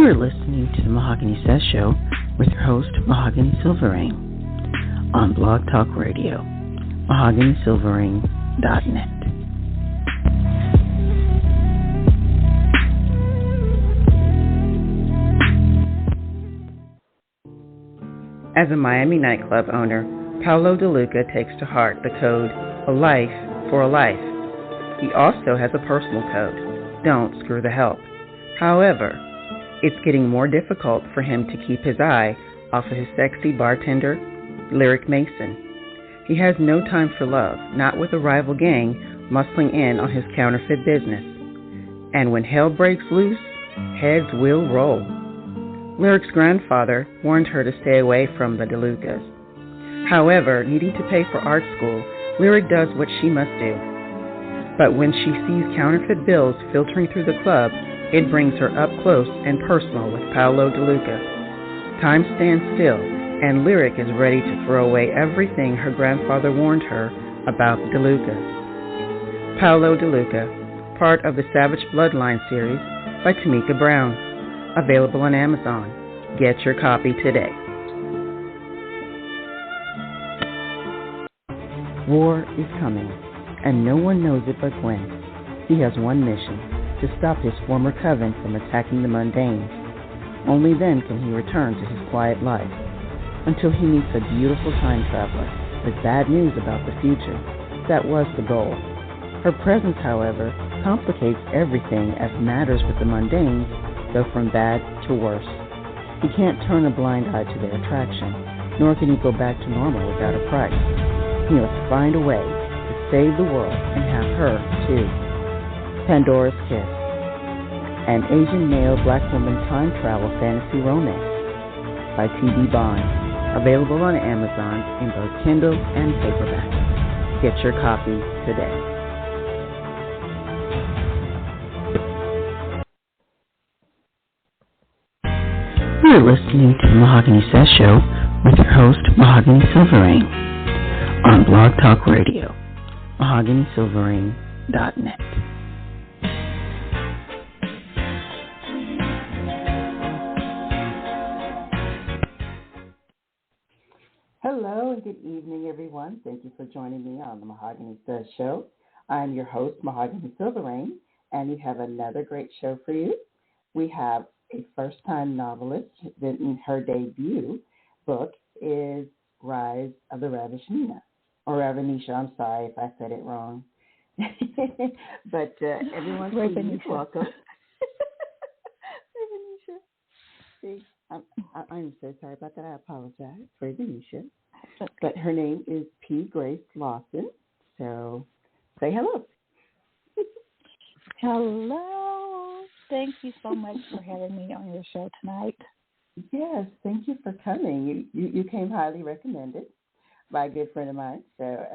You're listening to the Mahogany Says Show with your host, Mahogany Silverring, on Blog Talk Radio, mahoganysilverring.net. As a Miami nightclub owner, Paolo DeLuca takes to heart the code, a life for a life. He also has a personal code, don't screw the help. However, it's getting more difficult for him to keep his eye off of his sexy bartender, Lyric Mason. He has no time for love, not with a rival gang muscling in on his counterfeit business. And when hell breaks loose, heads will roll. Lyric's grandfather warned her to stay away from the DeLucas. However, needing to pay for art school, Lyric does what she must do. But when she sees counterfeit bills filtering through the club, it brings her up close and personal with Paolo DeLuca. Time stands still, and Lyric is ready to throw away everything her grandfather warned her about the DeLucas. Paolo DeLuca, part of the Savage Bloodline series by Tamika Brown. Available on Amazon. Get your copy today. War is coming, and no one knows it but Gwen. He has one mission, to stop his former coven from attacking the Mundanes. Only then can he return to his quiet life, until he meets a beautiful time traveler with bad news about the future. That was the goal. Her presence, however, complicates everything as matters with the Mundanes go from bad to worse. He can't turn a blind eye to their attraction, nor can he go back to normal without a price. He must find a way to save the world and have her, too. Pandora's Kiss, an Asian male black woman time travel fantasy romance by T.B. Bond, available on Amazon in both Kindle and paperback. Get your copy today. You're listening to the Mahogany Says Show with your host, Mahogany Silverring, on Blog Talk Radio, mahoganysilverring.net. Hello and good evening, everyone. Thank you for joining me on the Mahogany Says Show. I'm your host, Mahogany Silverring, and we have another great show for you. We have a first-time novelist. Her debut book is Rise of the Ravenisha, or Ravenisha. I'm sorry if I said it wrong. But everyone, please welcome. Ravenisha. See, I'm so sorry about that. I apologize for Ravenisha. But her name is P. Grace Lawson. So say hello. Hello. Thank you so much for having me on your show tonight. Yes, thank you for coming. You came highly recommended by a good friend of mine. So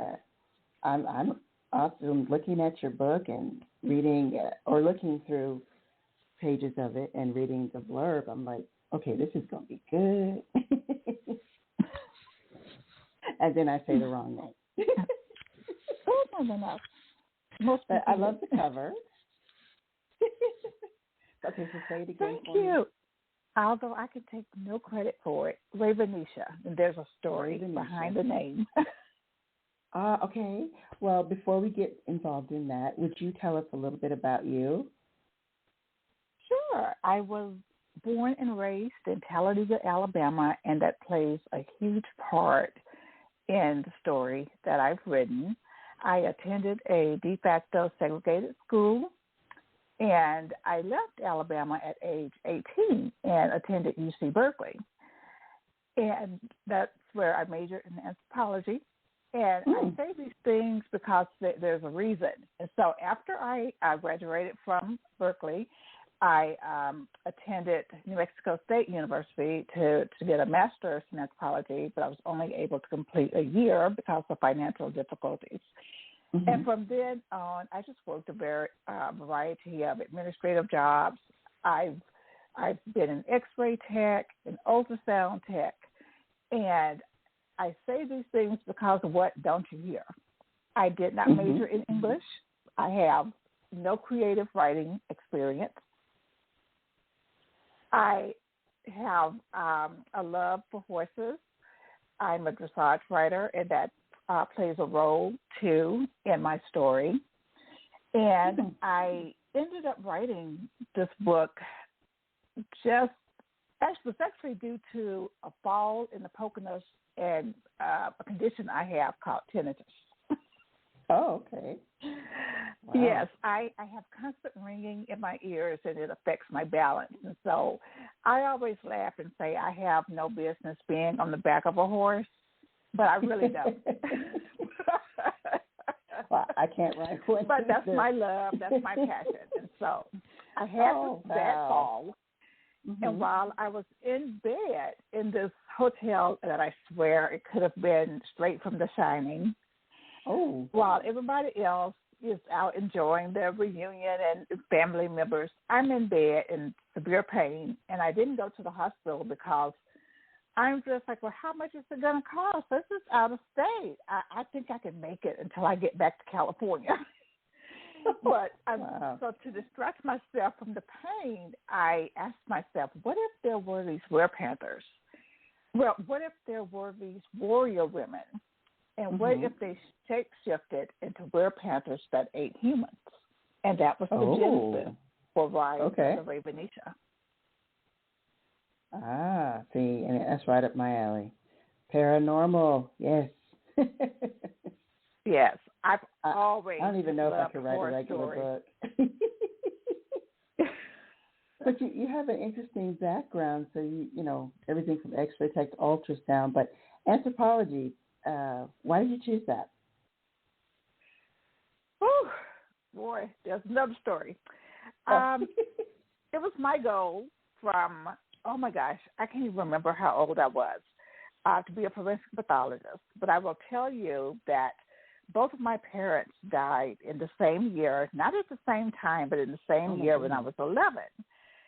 I'm also looking at your book and reading or looking through pages of it and reading the blurb. I'm like, okay, this is going to be good. And then I say the wrong name. No. I love the cover. Okay, so say it again. Thank you. Although I can take no credit for it, Ravenisha. And there's a story behind the name. Okay. Well, before we get involved in that, would you tell us a little bit about you? Sure. I was born and raised in Talladega, Alabama, and that plays a huge part in the story that I've written. I attended a de facto segregated school, and I left Alabama at age 18 and attended UC Berkeley. And that's where I majored in anthropology. And I say these things because there's a reason. And so after I graduated from Berkeley, I attended New Mexico State University to get a master's in anthropology, but I was only able to complete a year because of financial difficulties. Mm-hmm. And from then on, I just worked a variety of administrative jobs. I've been an X-ray tech, an ultrasound tech, and I say these things because of what don't you hear. I did not major in English. I have no creative writing experience. I have a love for horses. I'm a dressage writer, and that plays a role, too, in my story. And I ended up writing this book actually due to a fall in the Poconos and a condition I have called tinnitus. Oh, okay. Wow. Yes, I have constant ringing in my ears, and it affects my balance. And so I always laugh and say I have no business being on the back of a horse, but I really don't. Well, I can't write one. But that's my love. That's my passion. And so I had this bad fall. Mm-hmm. And while I was in bed in this hotel that I swear it could have been straight from The Shining, while everybody else is out enjoying their reunion and family members, I'm in bed in severe pain, and I didn't go to the hospital because I'm just like, well, how much is it going to cost? This is out of state. I think I can make it until I get back to California. But so to distract myself from the pain, I asked myself, what if there were these werepanthers? Well, what if there were these warrior women? And what if they shape-shifted into werepanthers that ate humans? And that was the genesis for Rise of the Ravenisha. Ah, see, and that's right up my alley. Paranormal, yes. Yes, I've always I don't even know if I could write a regular book. But you have an interesting background, so you know everything from X-ray tech to ultrasound. But anthropology, why did you choose that? Oh, boy, there's another story. It was my goal from, oh my gosh, I can't even remember how old I was, to be a forensic pathologist. But I will tell you that both of my parents died in the same year, not at the same time, but in the same year when I was 11.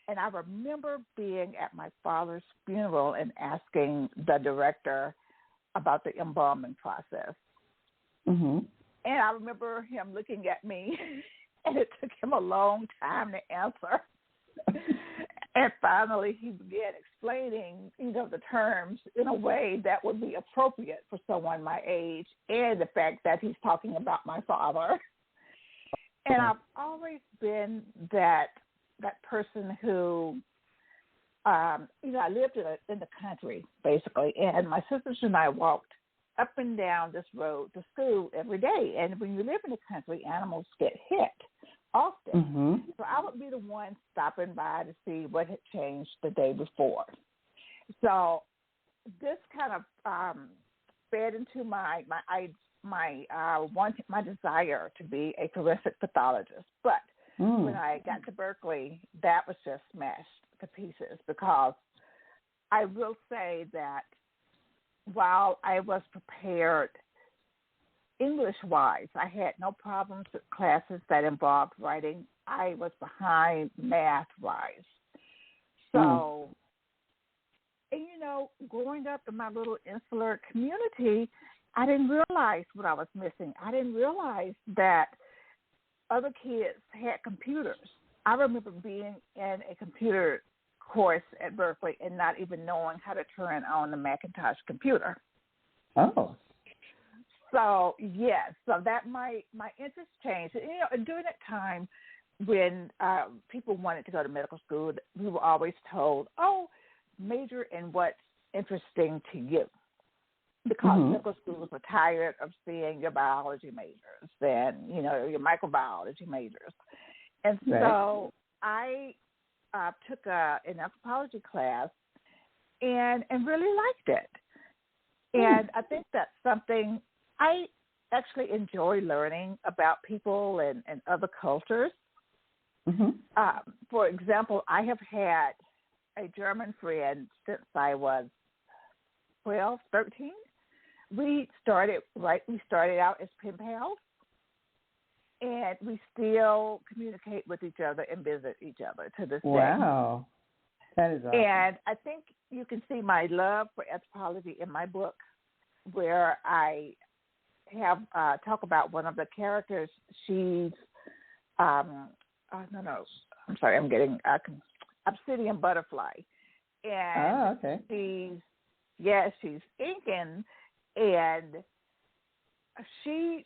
And I remember being at my father's funeral and asking the director about the embalming process. Mm-hmm. And I remember him looking at me, and it took him a long time to answer. And finally, he began explaining, the terms in a way that would be appropriate for someone my age, and the fact that he's talking about my father. And I've always been that person who, I lived in the country, basically, and my sisters and I walked up and down this road to school every day. And when you live in the country, animals get hit often. Mm-hmm. So I would be the one stopping by to see what had changed the day before. So this kind of fed into my desire to be a forensic pathologist. But when I got to Berkeley, that was just smashed to pieces, because I will say that while I was prepared English-wise, I had no problems with classes that involved writing. I was behind math-wise. So, and growing up in my little insular community, I didn't realize what I was missing. I didn't realize that other kids had computers. I remember being in a computer course at Berkeley and not even knowing how to turn on the Macintosh computer. Oh. So, yes, so that my interest changed. During that time when people wanted to go to medical school, we were always told, major in what's interesting to you. Because medical schools were tired of seeing your biology majors and, your microbiology majors. And so I took an anthropology class and really liked it. And I think that's something I actually enjoy learning about people and other cultures. For example, I have had a German friend since I was 12, 13. We started out as pen pals, and we still communicate with each other and visit each other to this day. Wow. That is awesome. And I think you can see my love for anthropology in my book, where I have talk about one of the characters. She's, I'm sorry, I'm getting, I obsidian butterfly, and she's inking, and she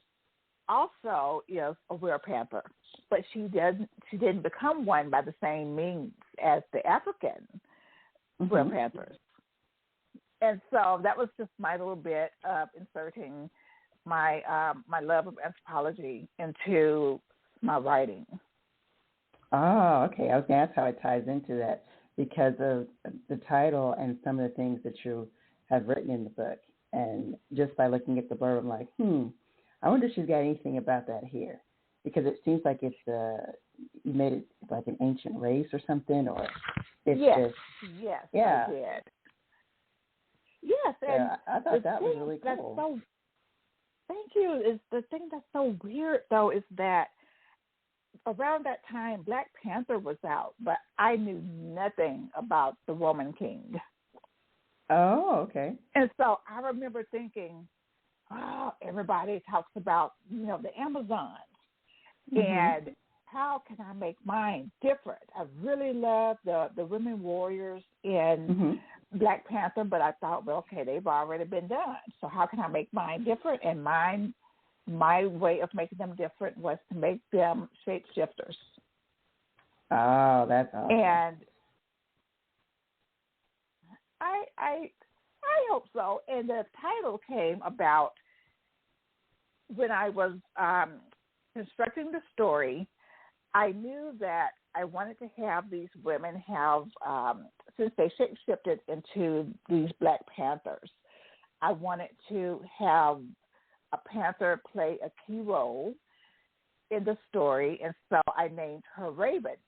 also is a werepanther, but she didn't become one by the same means as the African werepanthers. And so that was just my little bit of inserting my my love of anthropology into my writing. Oh, okay. I was going to ask how it ties into that because of the title and some of the things that you have written in the book. And just by looking at the blurb, I'm like, I wonder if she's got anything about that here. Because it seems like it's, you made it like an ancient race or something, or it's Yes, yeah. I did. Yes, and I thought that was really cool. Thank you. Is the thing that's so weird, though, is that around that time, Black Panther was out, but I knew nothing about the Woman King. Oh, okay. And so I remember thinking, everybody talks about, the Amazons. And how can I make mine different? I really love the women warriors in Black Panther, but I thought, well, okay, they've already been done. So how can I make mine different? And my way of making them different was to make them shapeshifters. Oh, that's awesome. And I hope so. And the title came about when I was constructing the story. I knew that I wanted to have these women have, since they shapeshifted into these Black Panthers, I wanted to have a panther play a key role in the story, and so I named her Raven.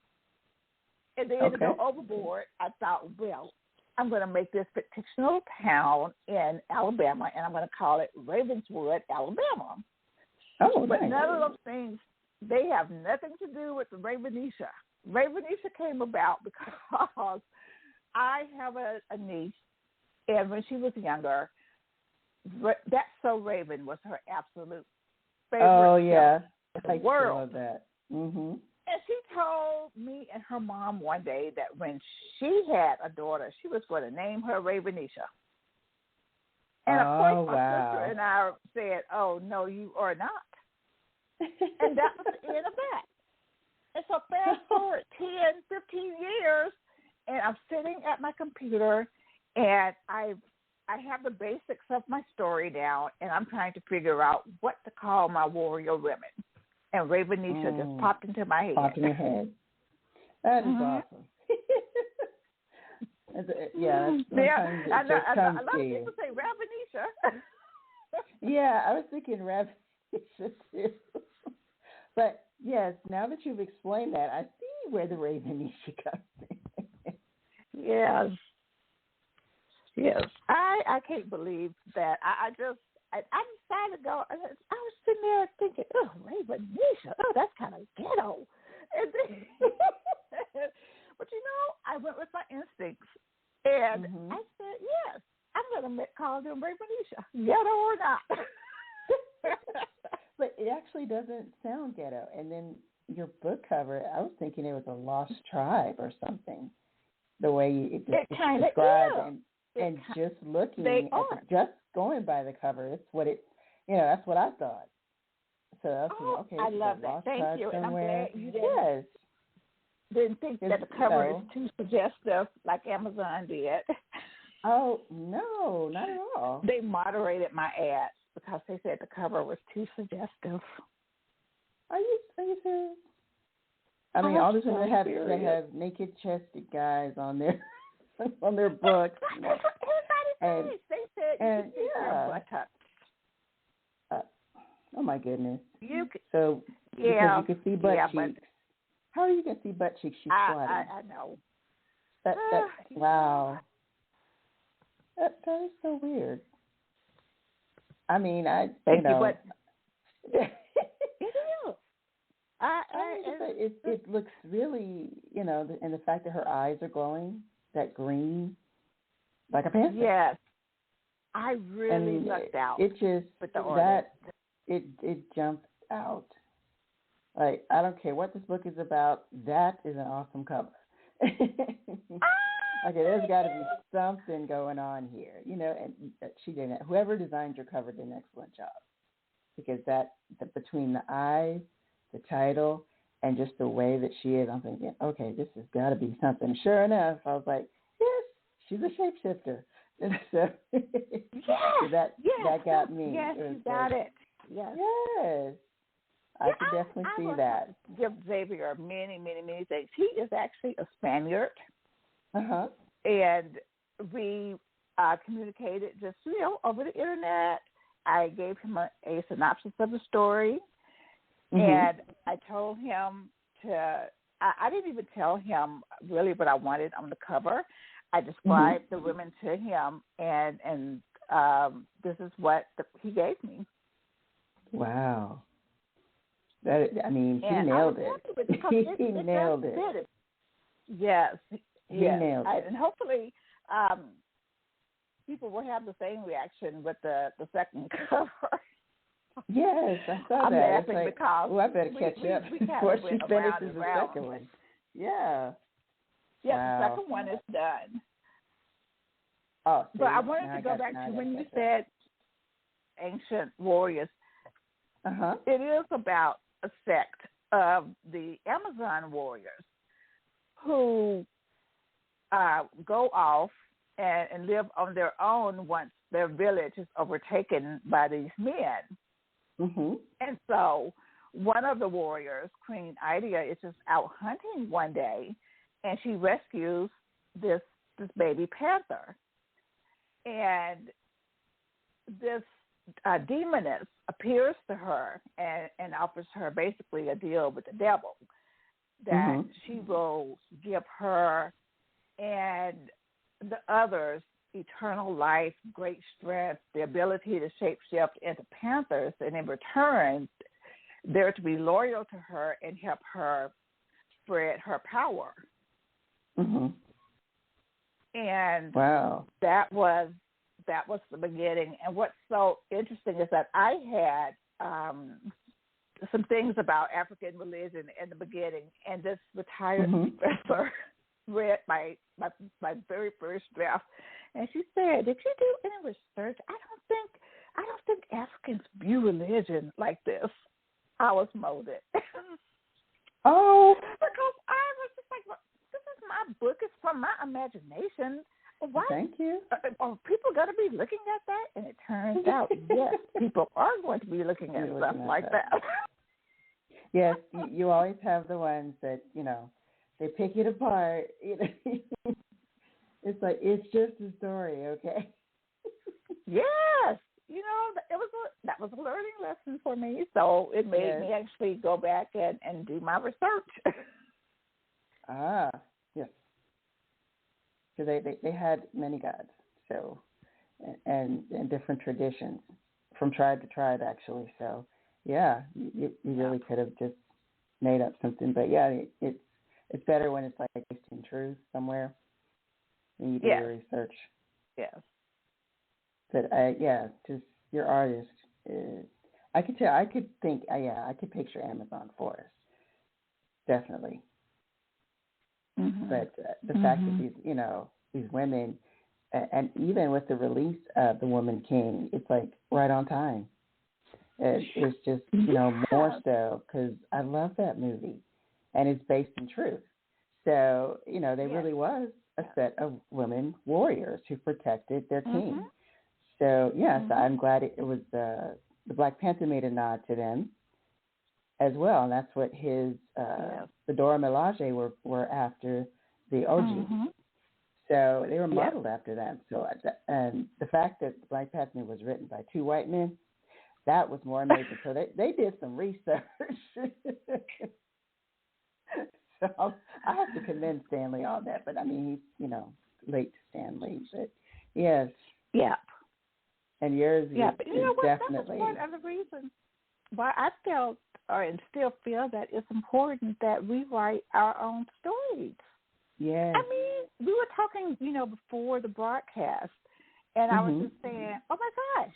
And then to go overboard, I thought, well, I'm going to make this fictional town in Alabama, and I'm going to call it Ravenswood, Alabama. Oh, but nice. None of those things, they have nothing to do with the Ravenisha. Ravenisha came about because I have a niece, and when she was younger, That's So Raven was her absolute favorite show in the world. Love that. And she told me and her mom one day that when she had a daughter, she was going to name her Ravenisha. And of course, my sister and I said, "Oh, no, you are not." And that was the end of that. And so fast forward 10, 15 years, and I'm sitting at my computer, and I have the basics of my story now, and I'm trying to figure out what to call my warrior women. And Ravenisha just popped into my head. Popped in your head. That is awesome. I know. A lot of people say Ravenisha. Yeah, I was thinking Ravenisha too. But yes, now that you've explained that, I see where the Ravenisha comes in. Yes. I can't believe that. I decided to go. I was sitting there thinking, oh, Ravenisha. Oh, that's kind of ghetto. And then, but I went with my instincts, and I said, yes, I'm going to call them Ravenisha, ghetto or not. But it actually doesn't sound ghetto. And then your book cover, I was thinking it was a lost tribe or something. The way it's described, and just looking at just going by the cover, it's what it, that's what I thought. So I was thinking, I love that. Thank you, somewhere. And I'm glad you didn't think that the cover is too suggestive like Amazon did. Oh no, not at all. They moderated my ads because they said the cover was too suggestive. Are you serious? I mean, all these women they have naked chested guys on their books. That's what everybody says. They said you can see her buttocks. Oh my goodness! Because you can see butt cheeks. How are you going to see butt cheeks? She's squatting. I know. Wow. That is so weird. I mean, Thank you, but it is. It looks really, and the fact that her eyes are glowing, that green, like a panther. Yes. I really lucked out. It just, with the artist. It jumped out. Like, I don't care what this book is about. That is an awesome cover. Okay, there's got to be something going on here, and she didn't. Whoever designed your cover did an excellent job, because between the eyes, the title, and just the way that she is, I'm thinking, okay, this has got to be something. Sure enough, I was like, yes, she's a shapeshifter. So, so that got me. Yes, you got it. Yes. Yes. I could definitely see that. Give Xavier many, many, many things. He is actually a Spaniard. Uh-huh. And we communicated just, over the internet. I gave him a synopsis of the story. And I told him I didn't even tell him really what I wanted on the cover. I described the women to him, and this is what he gave me. Wow. He nailed it. He nailed it. Yes. He nailed it. And hopefully people will have the same reaction with the second cover. Yes, I saw I'm that. laughing because I better catch up before she finishes the second one. Yeah. Yeah, wow. The second one is done. Oh, see, but I wanted to go back to when you said ancient warriors. It is about a sect of the Amazon warriors who go off and live on their own once their village is overtaken by these men. And so one of the warriors, Queen Idia, is just out hunting one day, and she rescues this baby panther. And this demoness appears to her and offers her basically a deal with the devil, that she will give her and the others eternal life, great strength, the ability to shapeshift into panthers, and in return, they're to be loyal to her and help her spread her power. And wow, that was the beginning. And what's so interesting is that I had some things about African religion in the beginning, and this retired professor read my very first draft, and she said, "Did you do any research? I don't think Africans view religion like this." I was molded. Oh, because I was just like, well, "This is my book. It's from my imagination. Why? Thank you. Are people going to be looking at that?" And it turns out, yes, people are going to be looking at stuff like that. Yes, you always have the ones that they pick it apart. It's like, it's just a story, okay? Yes, that was a learning lesson for me. So it made me actually go back and do my research. Yes. Because they had many gods, so and different traditions from tribe to tribe, actually. So yeah, you really could have just made up something. But yeah, it's better when it's like based in truth somewhere when you do your research. Yes. But just your artist. I could tell. I could think. I could picture Amazon forest. Definitely. But the fact that these women, and even with the release of The Woman King, it's like right on time. It's just more so because I love that movie, and it's based in truth. So there really was a set of women warriors who protected their king. So so I'm glad it was the Black Panther made a nod to them as well, and that's what his the Dora Milaje were after the OG. So they were modeled after them. So and the fact that Black Panther was written by two white men, that was more amazing. So they did some research. So I have to commend Stanley on that. But I mean, he's late Stanley, but yes. Yeah. And yours is definitely. That's one of the reasons why I felt and still feel that it's important that we write our own stories. Yes. I mean, we were talking, before the broadcast, and I was just saying, oh my gosh,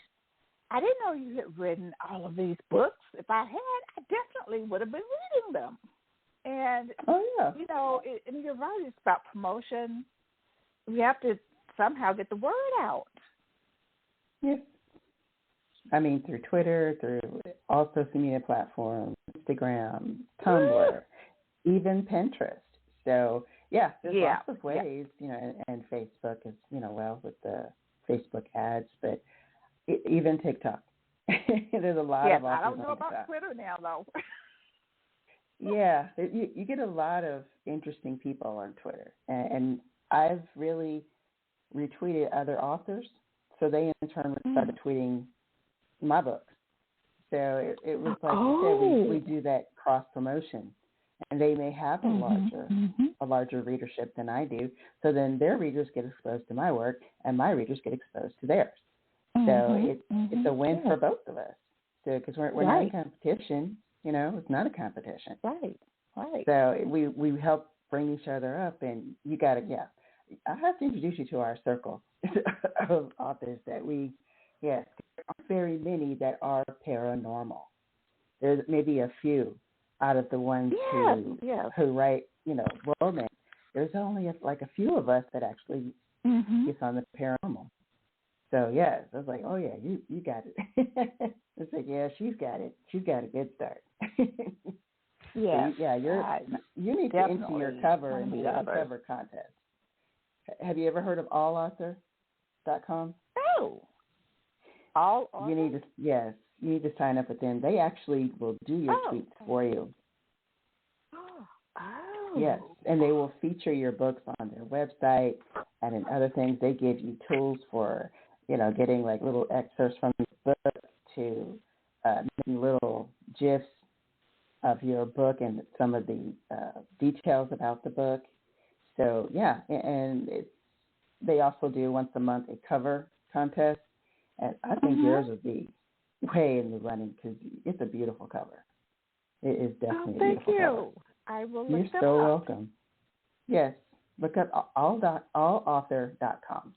I didn't know you had written all of these books. If I had, I definitely would have been reading them. And, yeah. And you're right, it's about promotion. We have to somehow get the word out. Yes. I mean, through Twitter, through all social media platforms, Instagram, Tumblr, even Pinterest. So, yeah, there's lots of ways, and Facebook is, with the Facebook ads, but even TikTok. There's a lot of I don't know on about TikTok. Twitter now, though. Yeah, you get a lot of interesting people on Twitter, and I've really retweeted other authors, so they in turn started tweeting my books. So it was like you said, we do that cross promotion, and they may have a larger readership than I do. So then their readers get exposed to my work, and my readers get exposed to theirs. So it's a win for both of us. So because we're not in competition, it's not a competition. Right. So we help bring each other up, and you got to I have to introduce you to our circle of authors that there aren't very many that are paranormal. There's maybe a few out of the ones who write, romance. There's only a few of us that actually gets on the paranormal. So, yes, I was like, oh, yeah, you got it. It's like, yeah, she's got it. She's got a good start. Yes. So, you need to enter your cover and do a cover contest. Have you ever heard of allauthor.com? No. All author? You need to sign up with them. They actually will do your tweets for you. Oh. Yes, and they will feature your books on their website, and in other things, they give you tools for, getting like little excerpts from the book to making little GIFs of your book and some of the details about the book. So, and they also do once a month a cover contest, and I think yours would be way in the running because it's a beautiful cover. It is definitely a beautiful cover. Thank you. I will look You're them so up. welcome. Yes, look up allauthor.com.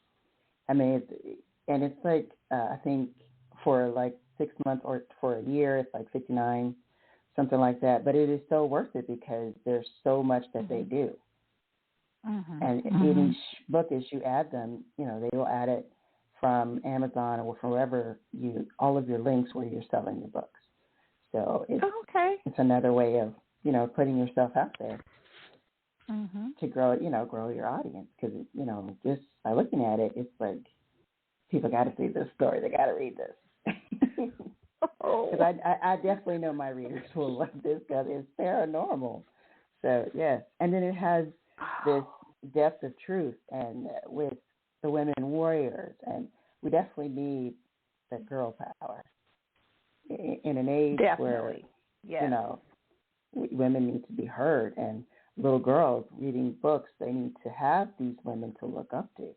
I mean, it's like, I think for like 6 months or for a year, it's like $59, something like that. But it is so worth it because there's so much that they do. And in each book, as you add them, they will add it from Amazon or from wherever all of your links where you're selling your books. So it's another way of, putting yourself out there to grow your audience. Because, just by looking at it, it's like, people got to see this story. They got to read this. Because I definitely know my readers will love this because it's paranormal. So, yes. And then it has this depth of truth and with the women warriors. And we definitely need that girl power in an age where, women need to be heard. And little girls reading books, they need to have these women to look up to.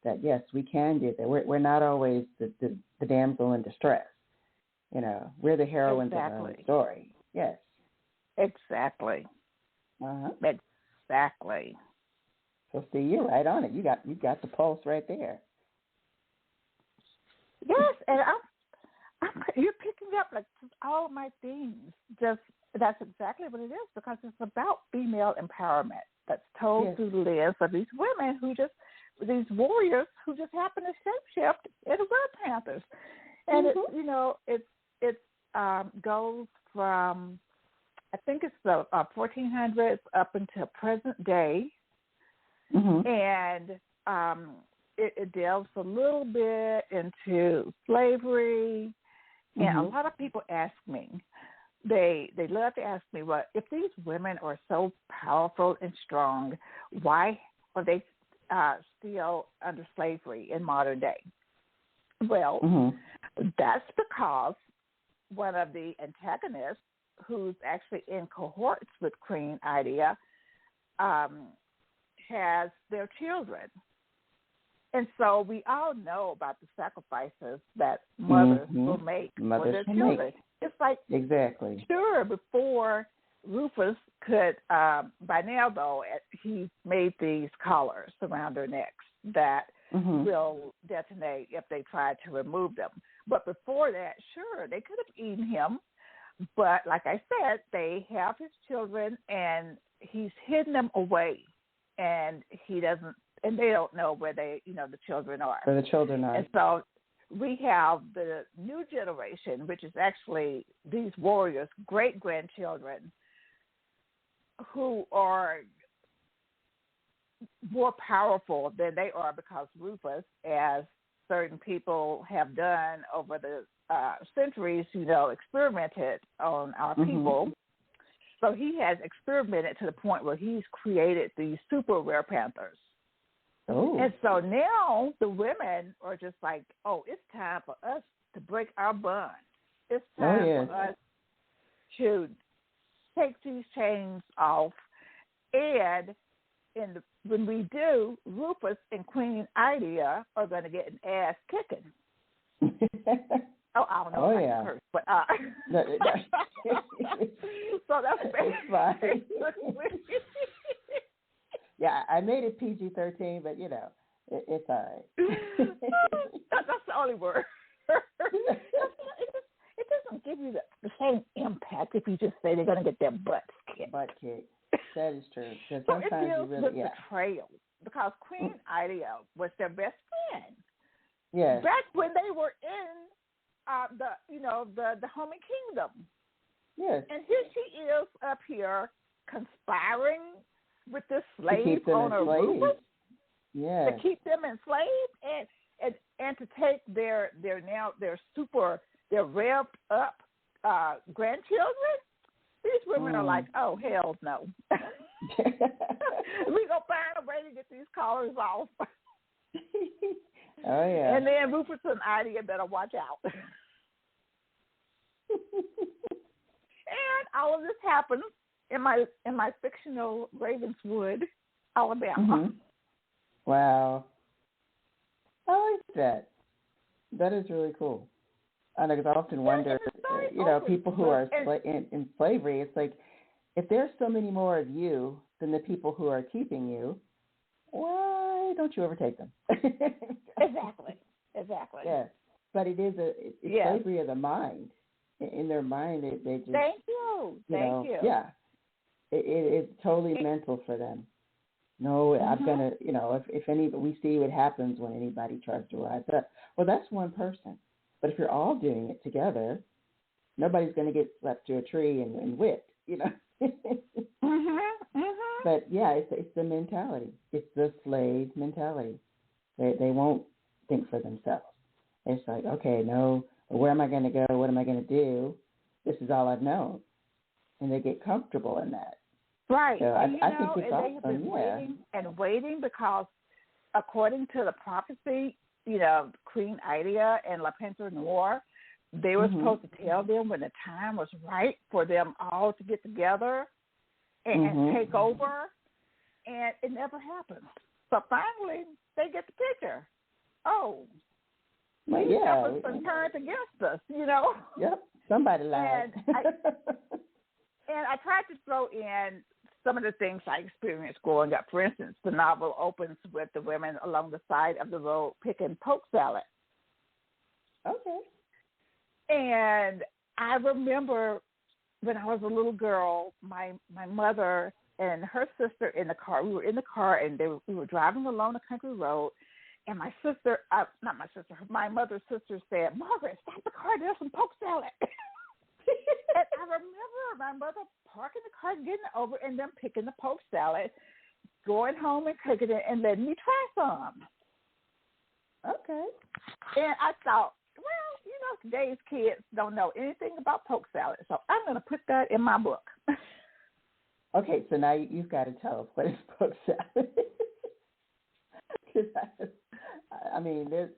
That, yes, we can do that. We're not always the damsel in distress. We're the heroines of our own story. Yes. Exactly. Exactly. So see, you're right on it. You got the pulse right there. Yes, and you're picking up like all of my themes. That's exactly what it is because it's about female empowerment that's told through the lens of these women these warriors who just happen to shapeshift into werepanthers. And it goes from, I think it's the 1400s up until present day. And it delves a little bit into slavery. And a lot of people ask me, they love to ask me, well, if these women are so powerful and strong, why are they still under slavery in modern day? Well, that's because one of the antagonists, who's actually in cohorts with Queen Idia, has their children. And so we all know about the sacrifices that mothers will make for their children. It's like, sure, before Rufus could, by now though, he's made these collars around their necks that will detonate if they try to remove them. But before that, sure, they could have eaten him. But like I said, they have his children, and he's hidden them away, and he doesn't, and they don't know where the children are. Where the children are. And so we have the new generation, which is actually these warriors' great-grandchildren, who are more powerful than they are because Rufus, as certain people have done over the centuries, experimented on our people. So he has experimented to the point where he's created these super werepanthers. Oh. And so now the women are just like, oh, it's time for us to break our bond. It's time for us to take these chains off. And when we do, Rufus and Queen Idia are going to get an ass kicking. I don't know if I can curse, but so that's it's fine. Yeah, I made it PG-13, but it's all right. That's the only word. It doesn't give you the same impact if you just say they're going to get their butts kicked. Butt kicked. That is true. Because so sometimes it deals you really, with betrayal, because Queen Idia was their best friend. Yes. Back when they were in the Homing Kingdom. Yes. And here she is up here conspiring with this slave owner Rufus. Yeah. To keep them enslaved and to take their revved up grandchildren. These women are like, oh, hell no. We gonna find a way to get these collars off. Oh yeah. And then Rufus and Idia better watch out. And all of this happens in my fictional Ravenswood, Alabama. Wow. I like that. That is really cool. I know, because I often wonder, people who are in slavery, it's like, if there's so many more of you than the people who are keeping you, why don't you overtake them? Exactly. Yeah. But it is slavery of the mind. In their mind, they just... Thank you. Yeah. It's totally mental for them. No, I'm going to, we see what happens when anybody tries to rise up. Well, that's one person. But if you're all doing it together, nobody's going to get slapped to a tree and whipped, But yeah, it's the mentality. It's the slave mentality. They won't think for themselves. It's like, okay, no, where am I going to go? What am I going to do? This is all I've known. And they get comfortable in that. Right. So I think it's awesome. They have been waiting because according to the prophecy, Queen Idia and Panthère Noire, they were supposed to tell them when the time was right for them all to get together and take over, and it never happened. So finally, they get the picture. Oh, these efforts been turned against us, Yep, somebody lied. And I tried to throw in some of the things I experienced growing up. For instance, the novel opens with the women along the side of the road picking poke salad. Okay. And I remember when I was a little girl, my mother and her sister in the car. We were in the car, and we were driving along a country road. And my sister, my mother's sister said, "Margaret, stop the car. There's some poke salad." And I remember my mother parking the car, getting it over, and then picking the poke salad, going home and cooking it, and letting me try some. Okay. And I thought, well, today's kids don't know anything about poke salad, so I'm going to put that in my book. Okay, so now you've got to tell us what is poke salad. I mean, it's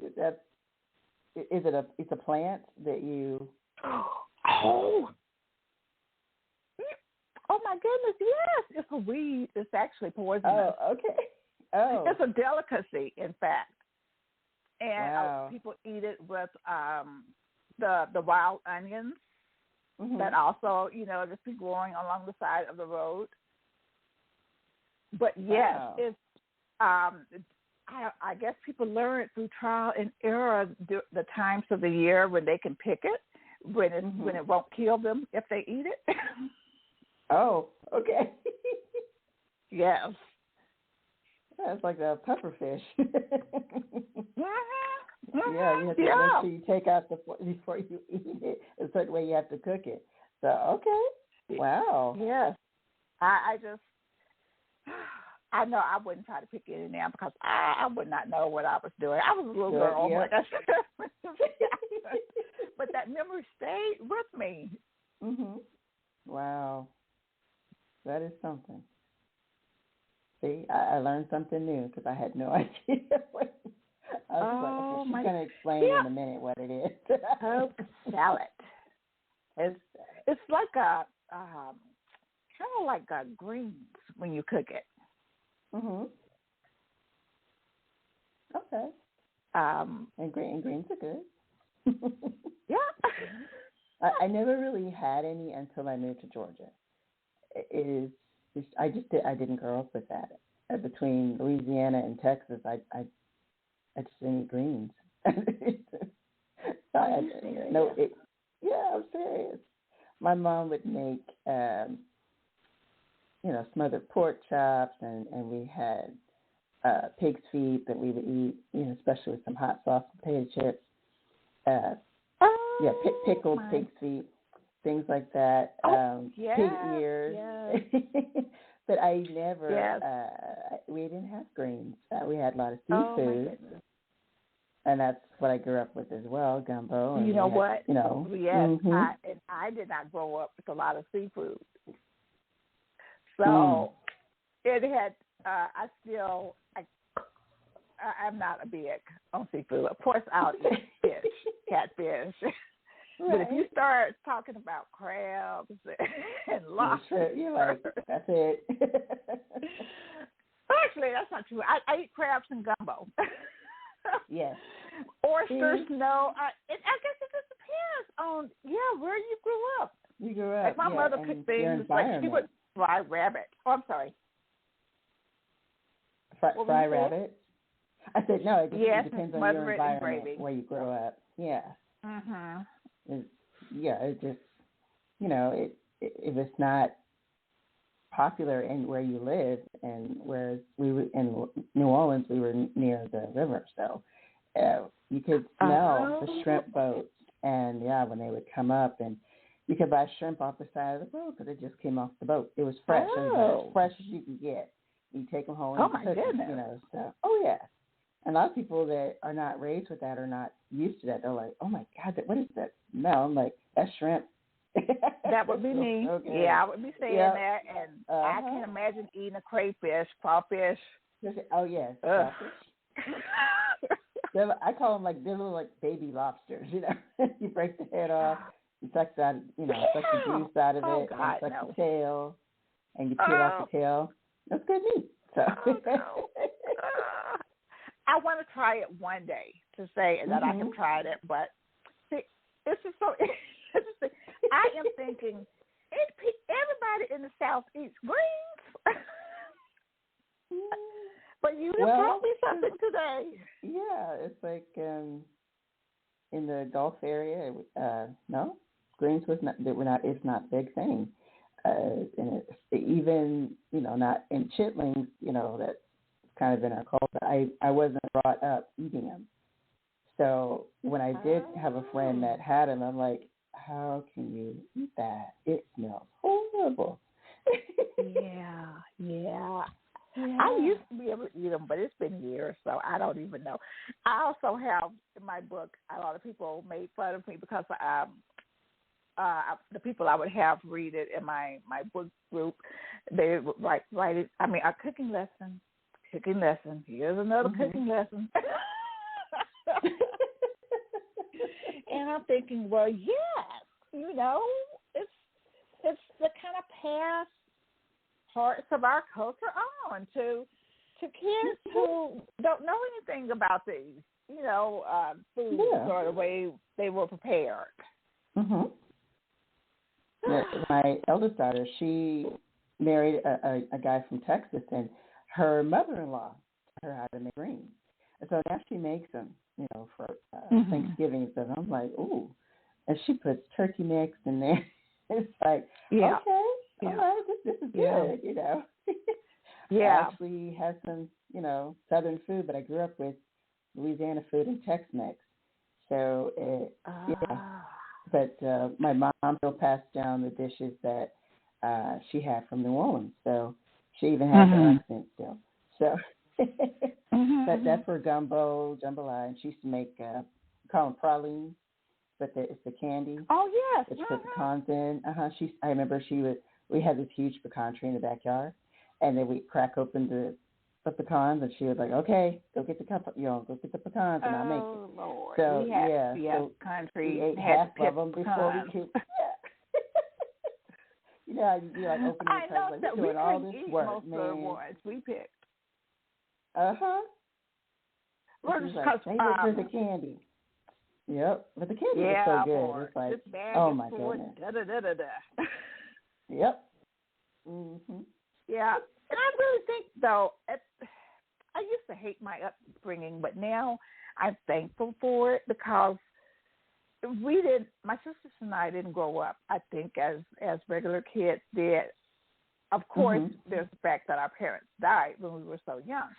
a plant that you... Oh my goodness, yes. It's a weed. It's actually poisonous. Oh, okay. Oh. It's a delicacy, in fact. And wow. People eat it with the wild onions that also, just be growing along the side of the road. But yes, it's I guess people learn it through trial and error the times of the year when they can pick it. when it won't kill them if they eat it. Oh, okay. Yes. That's like a pufferfish. Mm-hmm. Yeah, you have to make sure you take out before you eat it. A certain way you have to cook it. So, okay. Wow. Yes. I know I wouldn't try to pick any now because I would not know what I was doing. I was a little girl. Yeah. Like I said. But that memory stayed with me. Mhm. Wow. That is something. See, I learned something new because I had no idea. I was like, okay, she's going to explain in a minute what it is. Poke salad. It's like a kind of like a greens when you cook it. Mhm. Okay. And greens are good. Yeah. I never really had any until I moved to Georgia. I didn't grow up with that. Between Louisiana and Texas, I just didn't eat greens. I'm serious. My mom would make, smothered pork chops, and we had pig's feet that we would eat, especially with some hot sauce and potato chips. Pickled pig's feet, things like that. Pig ears. Yes. But I never, we didn't have greens. We had a lot of seafood. And that's what I grew up with as well, gumbo. And you know what? Yes, mm-hmm. I did not grow up with a lot of seafood. So it had, I'm not a big on seafood. Of course, I'll eat fish, catfish. Right. But if you start talking about crabs and lobster, you're like, that's it. Actually, that's not true. I eat crabs and gumbo. Yes. Oysters, no. I guess it just depends on where you grew up. You grew up. Like my mother cooked things like she would fry rabbit. Oh, I'm sorry. Fry rabbit? I said no. It depends on your environment where you grow up. Yeah. Mhm. It just if it's not popular in where you live, and whereas we were in New Orleans, we were near the river, so you could smell the shrimp boats, and when they would come up, and you could buy shrimp off the side of the road because it just came off the boat. It was fresh, as fresh as you could get. You take them home and cook them, so And a lot of people that are not raised with that are not used to that. They're like, oh my God, what is that smell? I'm like, that's shrimp. That would be me. Okay. Yeah, I would be saying that, and I can't imagine eating a crayfish, crawfish. Oh yes, crawfish. I call them they're little like baby lobsters. You break the head off, you suck that, suck the juice out of it, and suck the tail, and you peel off the tail. That's good meat. So. I want to try it one day to say that I have tried it, but see, it's just so interesting. I am thinking everybody in the South eats greens, but you have taught me something today. Yeah, it's like in the Gulf area. No, greens was not. They were not. It's not a big thing. And it's even not in chitlins. That's kind of in our culture. I wasn't brought up eating them. So when I did have a friend that had them, I'm like, how can you eat that? It smells horrible. Yeah. I used to be able to eat them, but it's been years, so I don't even know. I also have in my book, a lot of people made fun of me because the people I would have read it in my book group, they would write it. I mean, a cooking lesson. Here's another cooking lesson. And I'm thinking, well, yes, it's the kind of pass parts of our culture on to kids who don't know anything about these, foods or the way they were prepared. Mm-hmm. My eldest daughter, she married a guy from Texas, and her mother-in-law taught her how to make greens. And so now she makes them, for Thanksgiving. So I'm like, ooh. and she puts turkey necks in there. It's like, Yeah. okay, Yeah. all right, this is good, you know. Yeah. I actually had some, you know, Southern food, but I grew up with Louisiana food and Tex-Mex. So, yeah. But my mom still passed down the dishes that she had from New Orleans. So she even has the accent still. So that's for gumbo, jambalaya. And she used to make, call them pralines, but it's the candy. Oh, yes. That she put pecans in. I remember we had this huge pecan tree in the backyard, and then we crack open the pecans, and she was like, "Okay, go get the pecans, and I'll make it." Oh Lord! So so country we ate had half of them before we could. You know how you be like opening the presents, like we're doing all this work, most man. of the ones we picked. She's like, "Save it for the candy." Yep, but the candy was so good. It's like, oh my goodness. Yep. Mhm. Yeah, and I really think though, I used to hate my upbringing, but now I'm thankful for it because my sisters and I didn't grow up, I think, as regular kids did. Of course, there's the fact that our parents died when we were so young,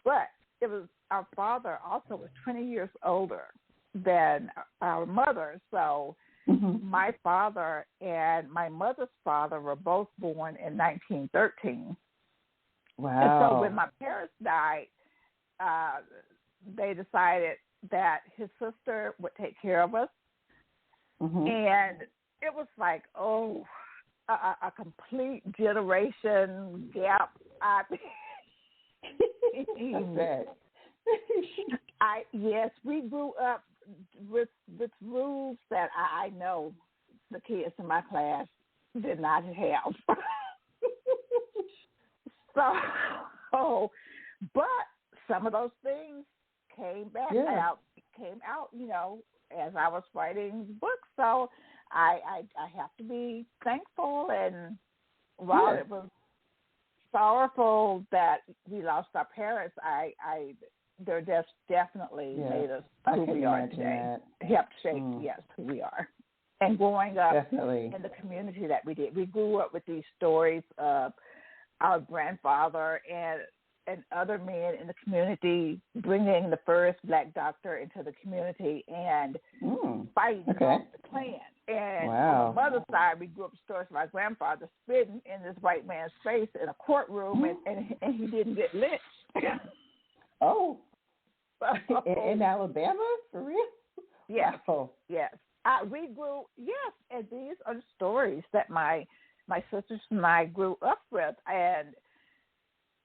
but it was our father also was 20 years older than our mother. So my father and my mother's father were both born in 1913. Wow. And so when my parents died, they decided that his sister would take care of us. And it was like, a complete generation gap. Yes, we grew up with rules that I know the kids in my class did not have. So, but some of those things came out, you know, as I was writing books. So I have to be thankful, and while it was sorrowful that we lost our parents, they're just definitely made us who we are today. Helped shape, who we are. And growing up in the community that we did, we grew up with these stories of our grandfather and other men in the community bringing the first black doctor into the community and fighting off the Klan. And on my mother's side, we grew up with stories of our grandfather spitting in this white man's face in a courtroom, and he didn't get lynched. In Alabama? For real? Yes. Yes. We grew, and these are the stories that my sisters and I grew up with. And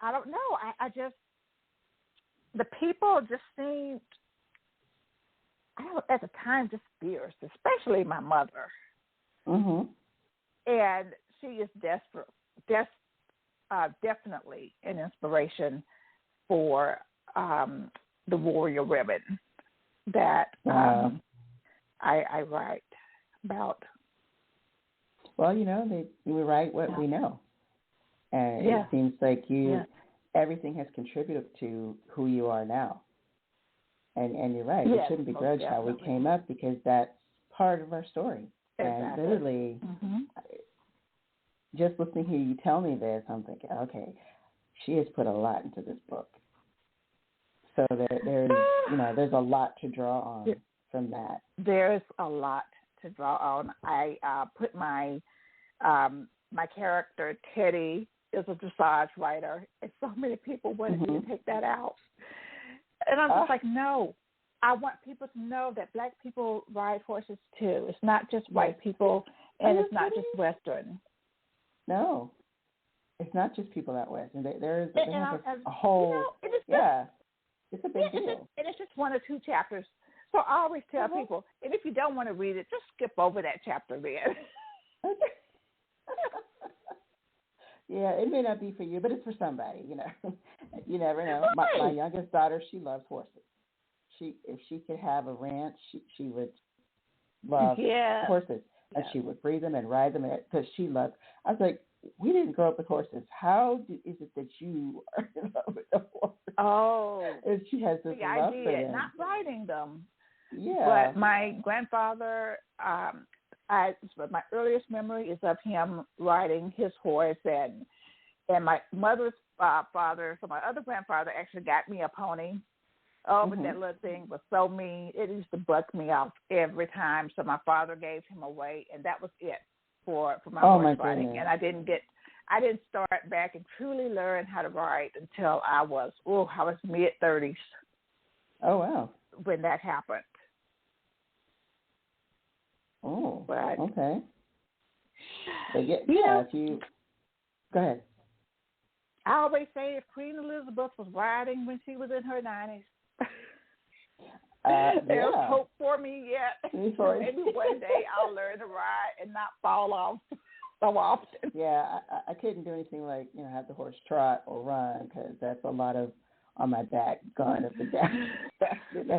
I don't know, I just, the people just seemed, at the time, just fierce, especially my mother. And she is definitely an inspiration for the warrior women that I write about. Well, you know, we write what we know. And it seems like everything has contributed to who you are now. And you're right. We shouldn't begrudge how we came up because that's part of our story. And literally, just listening to you tell me this, I'm thinking, okay, she has put a lot into this book. So there's a lot to draw on from that. There's a lot to draw on. I put my character, Teddy, is a dressage rider, and so many people wanted me to take that out. And I'm just like, no. I want people to know that black people ride horses too. It's not just white people, and it's not just Western. No, it's not just people out West. And there's a whole, it's a big deal. And it's just one or two chapters. So I always tell people, and if you don't want to read it, just skip over that chapter then. Yeah, it may not be for you, but it's for somebody, you know. You never know. My youngest daughter, she loves horses. If she could have a ranch, she would love horses. And she would breed them and ride them because she loved. I was like, we didn't grow up with horses. How is it that you are in love with a horse? Oh. And she has this love for them. Not riding them. Yeah. But my grandfather, my earliest memory is of him riding his horse, and my mother's father, so my other grandfather actually got me a pony. Oh, but that little thing was so mean. It used to buck me off every time. So my father gave him away, and that was it for my horse riding. Goodness. And I didn't start back and truly learn how to ride until I was mid-30s. Oh, wow. When that happened. Oh, but, okay. But if you go ahead. I always say if Queen Elizabeth was riding when she was in her 90s, there's hope for me yet. Maybe one day I'll learn to ride and not fall off so often. Yeah, I couldn't do anything like have the horse trot or run because that's a lot of on my back going up and down.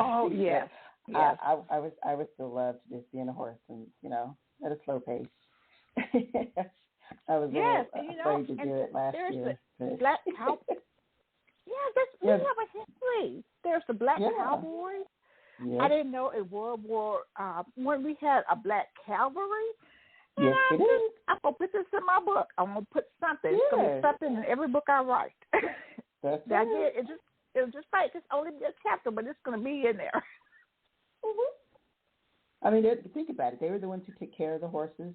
Oh yes. Yes. I would still love to just be in a horse and at a slow pace. I was a little afraid to do it last year. The black cowboy. We have a history. There's the black cowboys. Yes. I didn't know in World War when we had a black cavalry. Yes, it is. I'm gonna put this in my book. I'm gonna put something. It's gonna be something in every book I write. That's it. It's just like it's only a chapter, but it's gonna be in there. I mean, think about it. They were the ones who took care of the horses,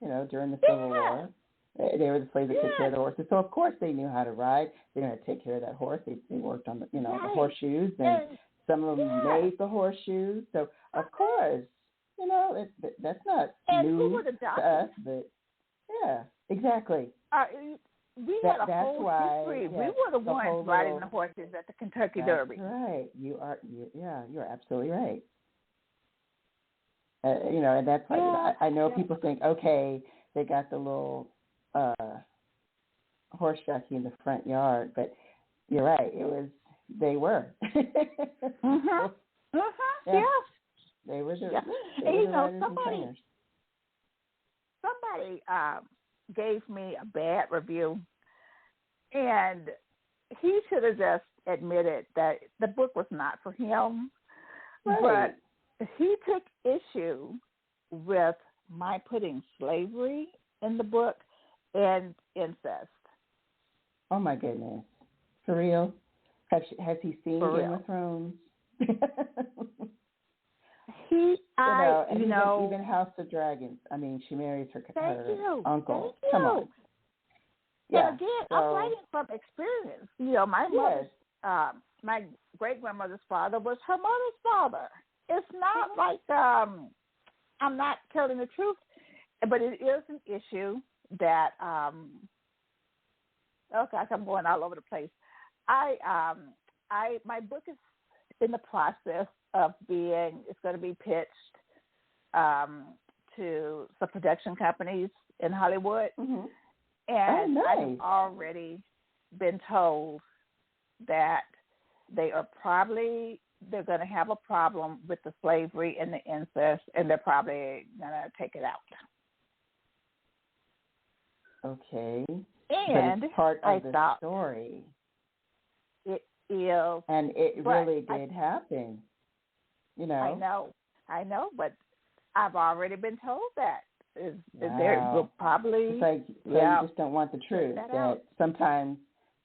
during the Civil War. They were the slaves that took care of the horses. So, of course, they knew how to ride. They knew how to take care of that horse. They worked on, the horseshoes, and some of them made the horseshoes. So, of course, that's not new to us. But, yeah, exactly. We had a whole history. We were the ones riding the horses at the Kentucky Derby. That's right. You're absolutely right. And that's like I know people think, okay, they got the little horse jockey in the front yard, but you're right. They were. Yeah. They were the somebody gave me a bad review, and he should have just admitted that the book was not for him. Right. But he took issue with my putting slavery in the book and incest. Oh my goodness! For real? Has he seen Game of Thrones? Even House of Dragons. I mean, she marries her uncle. Come on. Yeah. And again, I'm writing from experience. My mother's, my great grandmother's father was her mother's father. It's not like I'm not telling the truth, but it is an issue that. Oh gosh, I'm going all over the place. My book is in the process of it's going to be pitched to some production companies in Hollywood. Mm-hmm. And nice. I've already been told that they're going to have a problem with the slavery and the incest, and they're probably going to take it out. Okay. And but it's part of the story. It is. And it really did happen. I know, but I've already been told that. There will probably. It's like you just don't want the truth that sometimes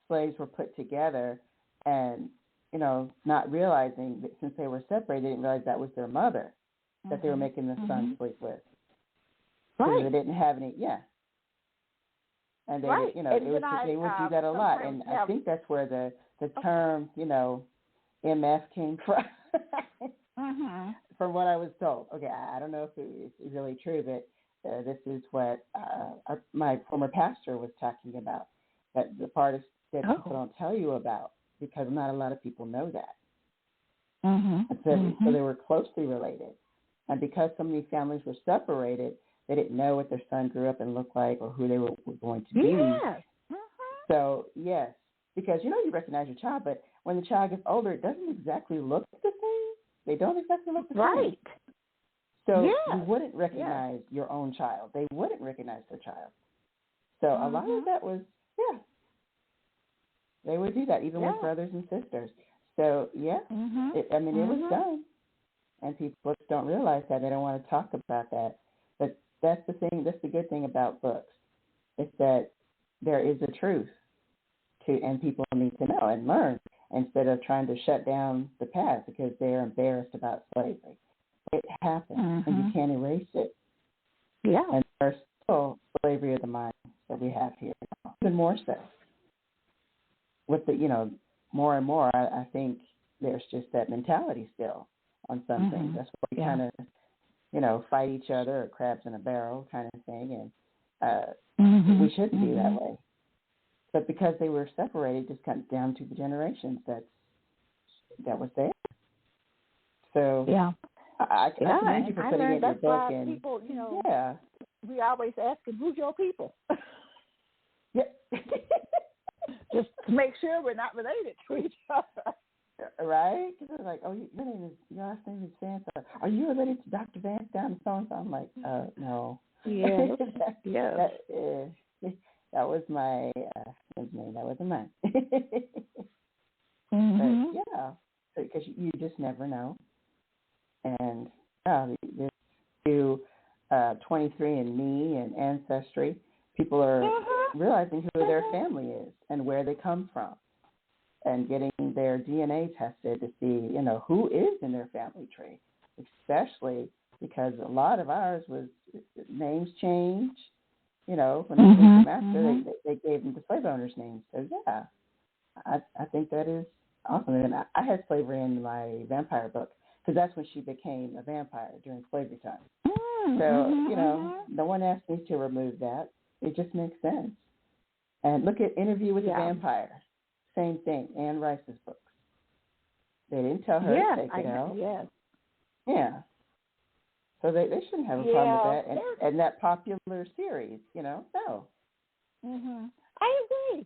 slaves were put together and, not realizing that since they were separated, they didn't realize that was their mother that they were making the son sleep with. Right. So they didn't have any, And they, they would do that a lot. And I think that's where the term, MF came from. From what I was told. Okay, I don't know if it's really true, but this is what my former pastor was talking about, that the part that people don't tell you about, because not a lot of people know that. So they were closely related. And because so many families were separated, they didn't know what their son grew up and looked like or who they were going to be. Yes. So, yes, because, you recognize your child, but when the child gets older, it doesn't exactly look the same. They don't exactly look the same. Right. So you wouldn't recognize your own child. They wouldn't recognize their child. So a lot of that was, they would do that even with brothers and sisters. So, it was done. and people don't realize that. They don't want to talk about that. But that's the thing. That's the good thing about books. Is that there is a truth to, and people need to know and learn instead of trying to shut down the past because they're embarrassed about slavery. It happened, and you can't erase it. Yeah. And there's still slavery of the mind that we have here now, even more so. With the, more and more, I think there's just that mentality still on some things. That's why we kind of, fight each other or crabs in a barrel kind of thing, and we shouldn't be that way. But because they were separated, just kind of down to the generations, that was there. So yeah. I commend you for putting it in your book. And people, yeah. we always ask them, who's your people? Yeah. Just to make sure we're not related to each other. Right? Because they're like, your last name is Vance. Are you related to Dr. Vance down in so-and-so? I'm like, no. Yes. That was my his name. That wasn't mine. Mm-hmm. But, yeah, because you just never know. And this new 23andMe and Ancestry, people are realizing who their family is and where they come from, and getting their DNA tested to see, who is in their family tree, especially because a lot of ours was names change. When they came from Africa, they gave them the slave owners' names. So, yeah, I think that is awesome. And I had slavery in my vampire book because that's when she became a vampire during slavery time. So, no one asked me to remove that. It just makes sense. And look at Interview with the Vampire. Same thing, Anne Rice's books. They didn't tell her to take it out. Yes. Yeah. So they shouldn't have a problem with that. And that popular series, no. I agree.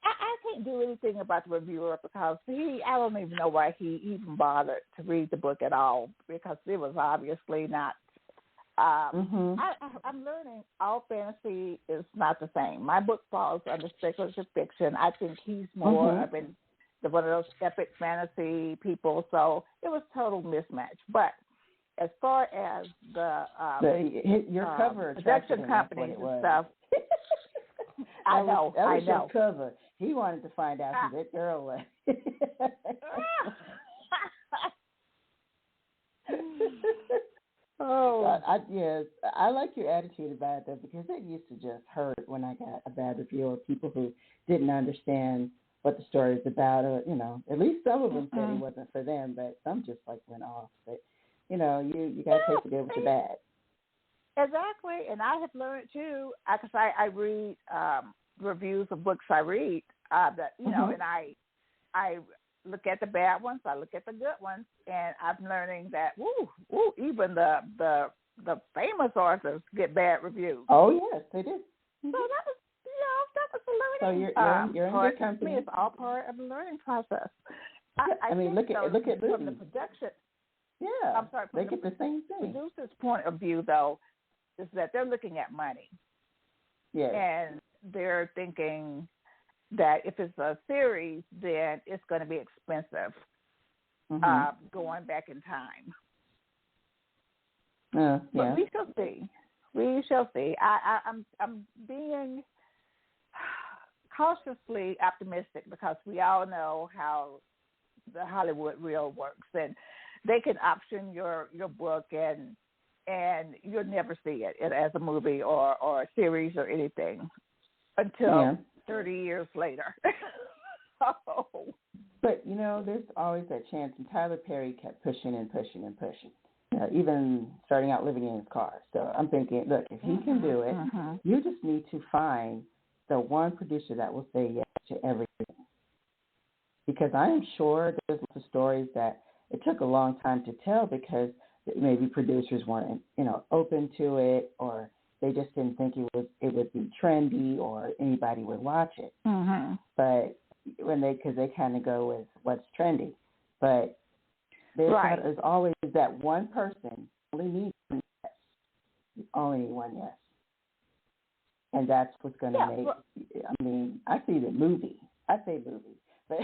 I can't do anything about the reviewer because I don't even know why he even bothered to read the book at all, because it was obviously not. I'm learning all fantasy is not the same. My book falls under speculative fiction. I think he's more one of those epic fantasy people, so it was total mismatch. But as far as your cover production companies and stuff, I know. Your cover. He wanted to find out who that girl was. I like your attitude about it, though, because it used to just hurt when I got a bad review or people who didn't understand what the story is about, or at least some of them said it wasn't for them, but some just went off. But you got to take the good with the bad. Exactly, and I have learned too, because I read reviews of books I read that and I look at the bad ones, I look at the good ones, and I'm learning that even the famous authors get bad reviews. Oh yes, they do. So that was a learning. So you're in good company. It's all part of the learning process. I mean, look at from the production. Yeah, I'm sorry. They get the same thing. Producer's point of view, though, is that they're looking at money. Yes. And they're thinking that if it's a series, then it's going to be expensive going back in time. But we shall see. We shall see. I'm being cautiously optimistic because we all know how the Hollywood reel works, and they can option your book and you'll never see it as a movie or a series or anything until 30 years later. But, there's always that chance, and Tyler Perry kept pushing and pushing and pushing, even starting out living in his car. So I'm thinking, look, if he can do it, you just need to find the one producer that will say yes to everything. Because I am sure there's lots of stories that it took a long time to tell because maybe producers weren't, open to it, or they just didn't think it would be trendy or anybody would watch it. But because they kind of go with what's trendy, but there's always that one person only needs one yes. You only need one yes, and that's what's going to make. I mean, I see the movie. I say movie, but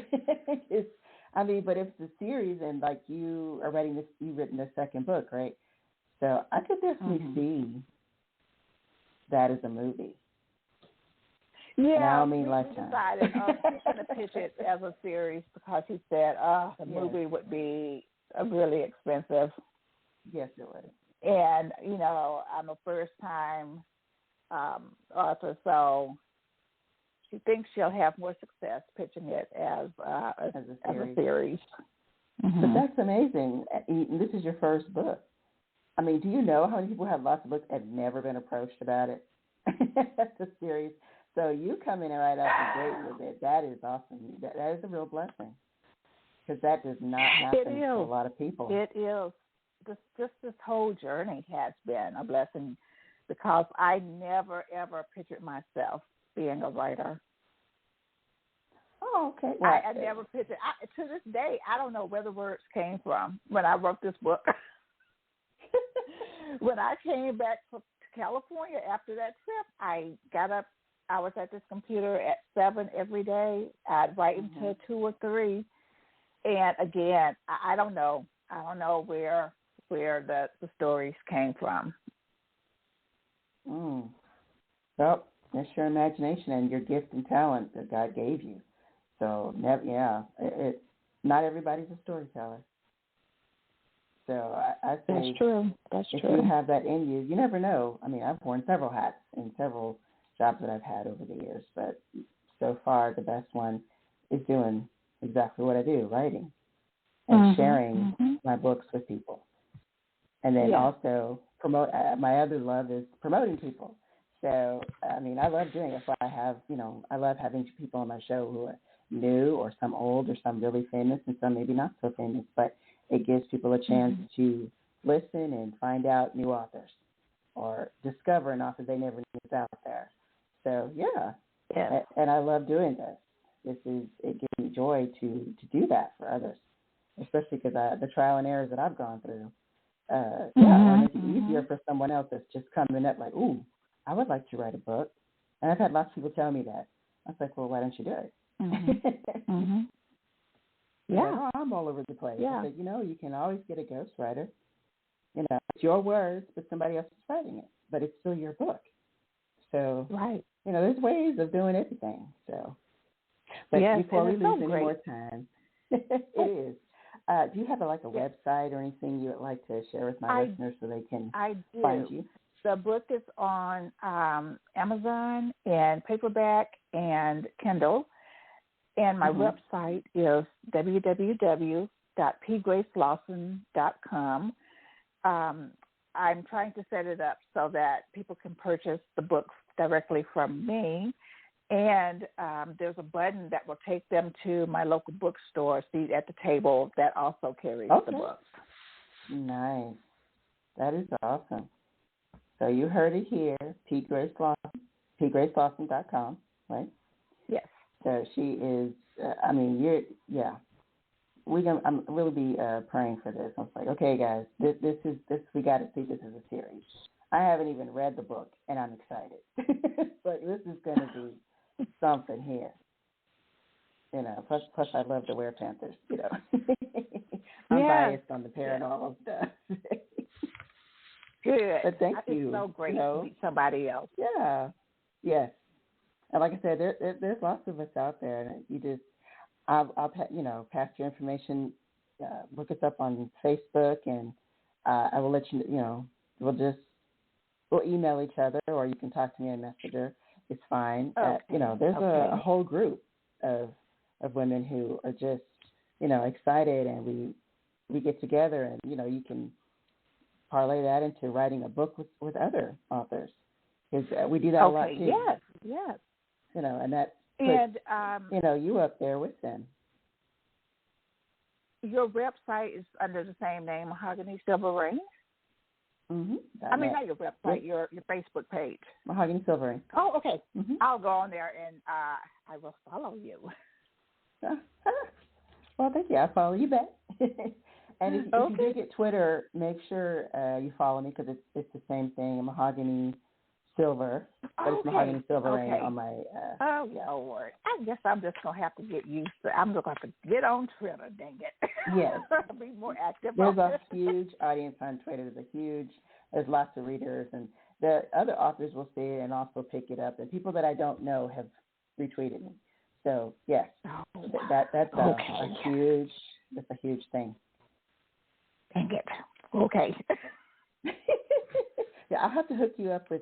I mean, but it's a series, and like you are writing this, you've written the second book, right? So I could definitely see that as a movie. Yeah, and I don't we mean Lifetime. decided he's going to pitch it as a series because he said the movie would be really expensive. Yes, it would. And, you know, I'm a first-time author, so she thinks she'll have more success pitching it as a series. Mm-hmm. But that's amazing. This is your first book. I mean, do you know how many people have lots of books and have never been approached about it? That's a series. So you come in right out the gate with it. That is awesome. That is a real blessing because that does not happen to a lot of people. It is. This whole journey has been a blessing because I never, ever pictured myself being a writer. Oh, okay. Well, I never pictured. To this day, I don't know where the words came from when I wrote this book. When I came back to California after that trip, I got up. I was at this computer at 7 every day. I'd write until 2 or 3. And again, I don't know. I don't know where the stories came from. Well, that's your imagination and your gift and talent that God gave you. So, not everybody's a storyteller. So I say that's true. That's if true. you have that in you, you never know. I mean, I've worn several hats in several jobs that I've had over the years, but so far the best one is doing exactly what I do, writing and sharing my books with people. And then also promote. My other love is promoting people. So, I mean, I love doing it. So I love having people on my show who are new or some old or some really famous and some maybe not so famous, but it gives people a chance to listen and find out new authors or discover an author they never knew was out there. So, and I love doing this. It gives me joy to do that for others, especially because the trial and errors that I've gone through. I want to make it easier for someone else that's just coming up like, ooh, I would like to write a book. And I've had lots of people tell me that. I was like, well, why don't you do it? Yeah. I'm all over the place. Yeah. I said, you can always get a ghostwriter. It's your words, but somebody else is writing it. But it's still your book. So, there's ways of doing everything. So, but before we lose any more time, it is. Do you have a website or anything you would like to share with my listeners so they can find you? The book is on Amazon and paperback and Kindle. And my website is www.pgracelawson.com. I'm trying to set it up so that people can purchase the books directly from me. And there's a button that will take them to my local bookstore, seat at the table, that also carries the books. Nice. That is awesome. So you heard it here, pgracelawson.com, right? Yes. So she is, I'm really be praying for this. I was like, okay, guys, this we got to see this as a series. I haven't even read the book, and I'm excited. But this is going to be something here. Plus I love the werepanthers, I'm biased on the paranormal stuff. Good. But thank you. It's so great to meet somebody else. Yeah. Yes. And like I said, there's lots of us out there, and you just, I'll pass your information. Look us up on Facebook, and I will let you know. We'll email each other, or you can talk to me on Messenger. It's fine. There's a whole group of women who are just, excited, and we get together, and you can parlay that into writing a book with other authors, because we do that a lot too. Yes. And that puts, you up there with them. Your website is under the same name, Mahogany Silver Ring? I mean, not your website, your Facebook page. Mahogany Silver Ring. Oh, okay. I'll go on there and I will follow you. Well, thank you. I'll follow you back. And if you do get Twitter, make sure you follow me, because it's the same thing, Mahogany Silver, but it's Mahogany Silvering on my... Oh, yeah, Lord. I guess I'm just going to have to get used to it. I'm just going to have to get on Twitter, dang it. Yes. Be more active. There's a huge audience on Twitter. There's lots of readers, and the other authors will see it and also pick it up. And people that I don't know have retweeted me. So, yes, that's a huge thing. Dang it. Okay. Yeah, I'll have to hook you up with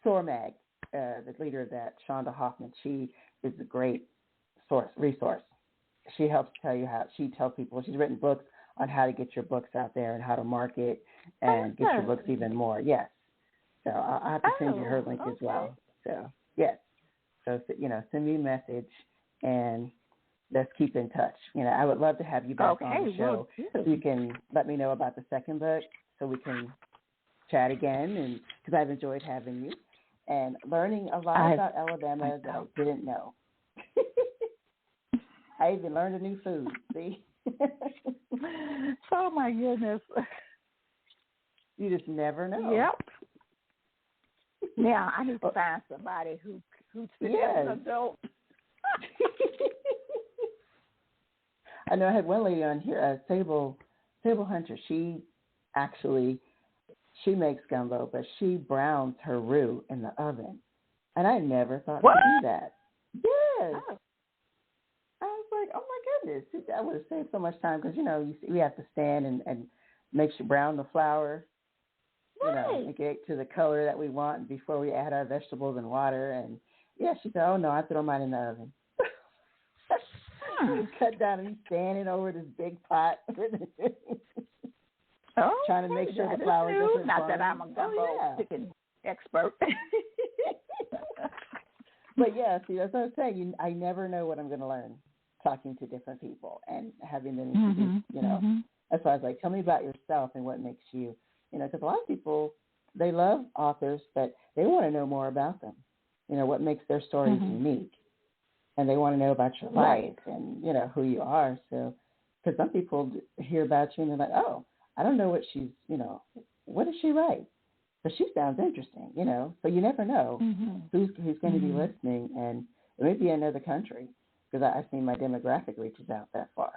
Sormag, the leader of that, Shonda Hoffman. She is a great resource. She helps tell you how. She tells people. She's written books on how to get your books out there and how to market and get your books even more. Yes. So I'll have to send you her link as well. So yes. So send me a message and let's keep in touch. I would love to have you back on the show. So you can let me know about the second book, so we can chat again, and because I've enjoyed having you and learning a lot about Alabama that I didn't know. I even learned a new food. See? Oh my goodness! You just never know. Yep. Now I need to find somebody who's an adult. I know I had one lady on here, Sable Hunter. She makes gumbo, but she browns her roux in the oven. And I never thought to do that. Yes. Oh. I was like, oh my goodness. I would have saved so much time because, we have to stand and make sure brown the flour, and get it to the color that we want before we add our vegetables and water. And, she said, oh, no, I throw mine in the oven. You cut down and he's standing over this big pot. Trying to make sure the flour doesn't Not that I'm a gumbo chicken expert. But see, that's what I'm saying. I never know what I'm going to learn talking to different people and having them introduce, That's why I was like, tell me about yourself and what makes you, because a lot of people, they love authors, but they want to know more about them. What makes their stories unique. And they want to know about your life and, who you are. So, because some people hear about you and they're like, oh, I don't know what she's, what does she write? But she sounds interesting, So you never know who's going to be listening. And it may be another country because I've seen my demographic reaches out that far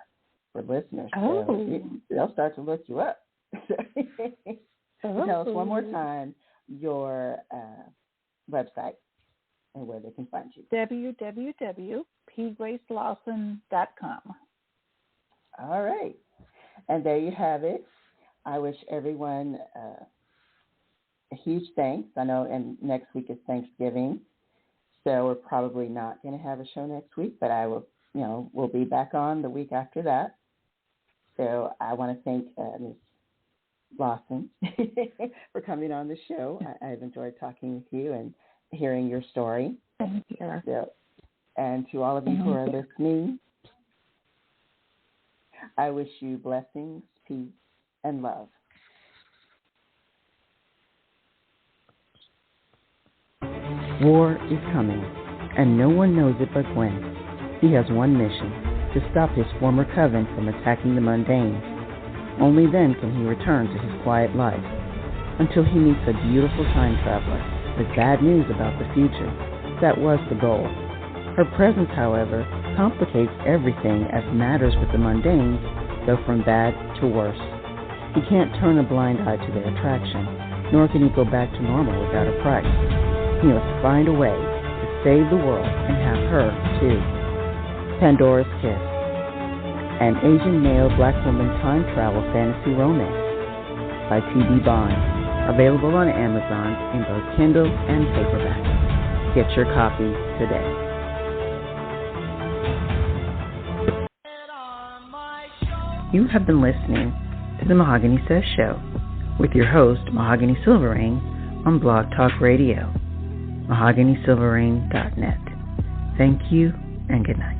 for listeners. So they'll start to look you up. Tell us one more time your website and where they can find you. www.pgracelawson.com. All right. And there you have it. I wish everyone a huge thanks. I know and next week is Thanksgiving, so we're probably not going to have a show next week, but I will, we'll be back on the week after that. So I want to thank Ms. Lawson for coming on the show. I've enjoyed talking with you and hearing your story. Thank you. So, and to all of you who are listening, I wish you blessings, peace, and love. War is coming, and no one knows it but Gwen. He has one mission, to stop his former coven from attacking the mundane. Only then can he return to his quiet life, until he meets a beautiful time traveler with bad news about the future. That was the goal. Her presence, however, complicates everything as matters with the mundane go from bad to worse. He can't turn a blind eye to their attraction, nor can he go back to normal without a price. He must find a way to save the world and have her, too. Pandora's Kiss, an Asian male black woman time travel fantasy romance by T.B. Bond, available on Amazon in both Kindle and paperback. Get your copy today. You have been listening to the Mahogany Says Show with your host, Mahogany Silvering, on Blog Talk Radio, mahoganysilvering.net. Thank you and good night.